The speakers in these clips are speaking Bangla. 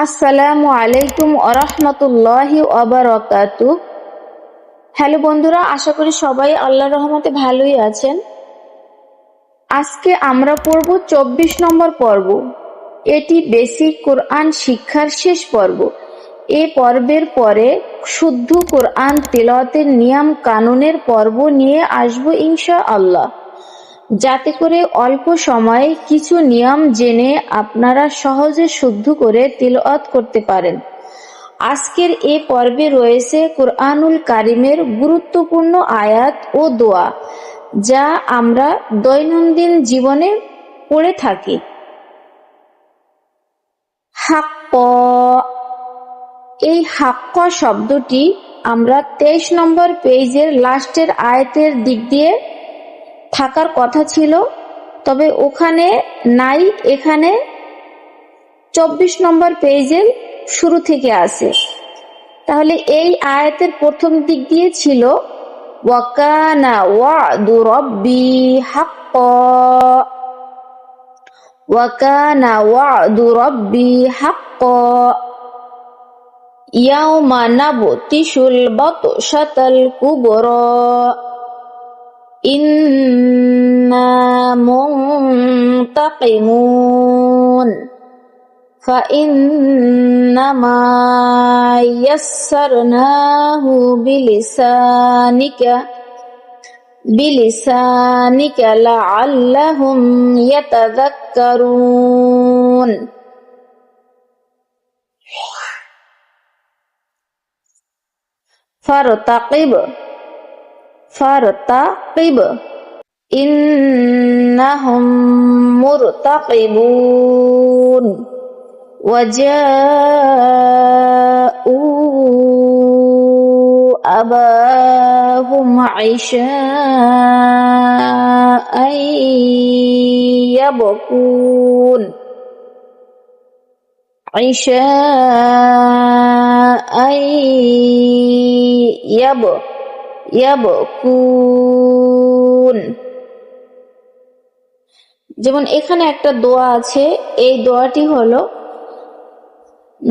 আসসালামু আলাইকুম ওয়া বারাকাতুহু। হ্যালো বন্ধুরা, আশা করি সবাই আল্লাহর রহমতে ভালোই আছেন। আজকে আমরা পড়ব 24 নম্বর পর্ব। এটি বেসিক কোরআন শিক্ষার শেষ পর্ব। এই পর্বের পরে শুদ্ধ কোরআন তিলাওয়াতের নিয়ম কানুনের পর্ব নিয়ে আসব ইনশাআল্লাহ, যাতে করে অল্প সময়ে কিছু নিয়ম জেনে আপনারা সহজে শুদ্ধ করে তিলাওয়াত করতে পারেন। আজকের এ পর্বে রয়েছে কুরআনুল কারীমের গুরুত্বপূর্ণ আয়াত ও দোয়া, যা আমরা দৈনন্দিন জীবনে পড়ে থাকি। হাক্ক, এই হাক্ক শব্দটি আমরা 23 নম্বর পেজের লাস্টের আয়াতের দিক দিয়ে থাকার কথা ছিল, তবে ওখানে নাই, এখানে 24 নম্বর পেজের শুরু থেকে আসে। তাহলে এই আয়াতের প্রথম দিক দিয়ে ছিল ওয়া কানা ওয়াদু রাব্বি হাক্কা, ওয়া কানা ওয়াদু রাব্বি হাক্কা, ইয়াউমা নাবতিশুল বাতশাতাল কুবরা, ইন্না মুনতাকিমুন, فإنما يسرناه بلسانك لعلهم يتذكرون। فارتقب إنهم مرتقبون، وجاءوا أباهم عشاء يبكون، যেমন এখানে একটা দোয়া আছে, এই দোয়াটি হলো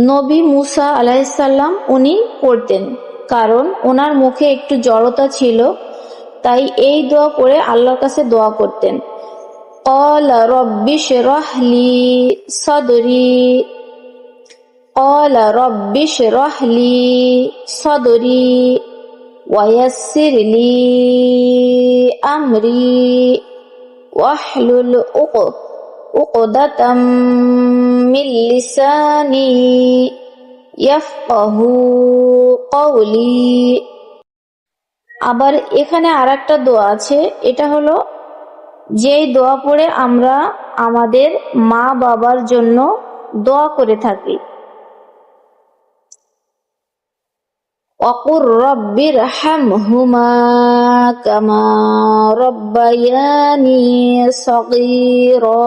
নবী মুসা আলাইহিসসালাম উনি পড়তেন, কারণ ওনার মুখে একটু জড়তা ছিল, তাই এই দোয়া পড়ে আল্লাহর কাছে দোয়া করতেন। ক্বালা রাব্বিশরাহ লি সাদরি, ক্বালা রাব্বিশরাহ লি সাদরি ওয়া ইয়াসসির লি আমরি ওয়াহলুল উকদাতাম মিন লিসানি ইয়াফকাহু কওলি। আবার এখানে আরেকটা দোয়া আছে, এটা হলো যেই দোয়া পড়ে আমরা আমাদের মা বাবার জন্য দোয়া করে থাকি। ওয়াকুর রব্বিরহামহুমা কামা রব্বায়ানি সগীরা,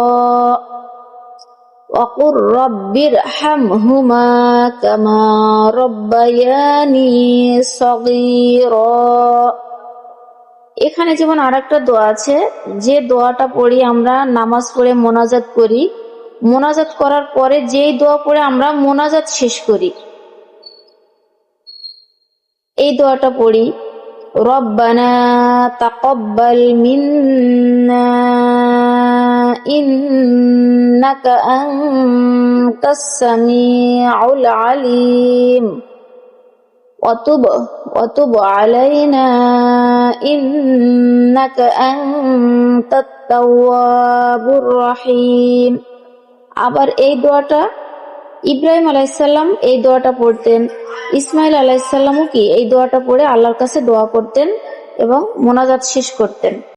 ওয়াকুর রব্বিরহামহুমা কামা রব্বায়ানি সগীরা। এখানে যেমন আরেকটা দোয়া আছে, যে দোয়াটা পড়ি আমরা নামাজ পড়ে মোনাজাত করি, মোনাজাত করার পরে যেই দোয়া পড়ে আমরা মোনাজাত শেষ করি, এই দোয়াটা পড়ি রব্বানা তাকাব্বাল মিন্না ইন্নাকা আনতাস সামিউল আলিম ওয়াতুব আলাইনা ইন্নাকা আনতাত তাওয়াবুর রহিম। আবার এই দোয়াটা ইব্রাহিম আলাইহিসসালাম এই দোয়াটা পড়তেন, ইসমাইল আলাইহিসসালামও কি এই দোয়াটা পড়ে আল্লাহর কাছে দোয়া করতেন এবং মোনাজাত শেষ করতেন।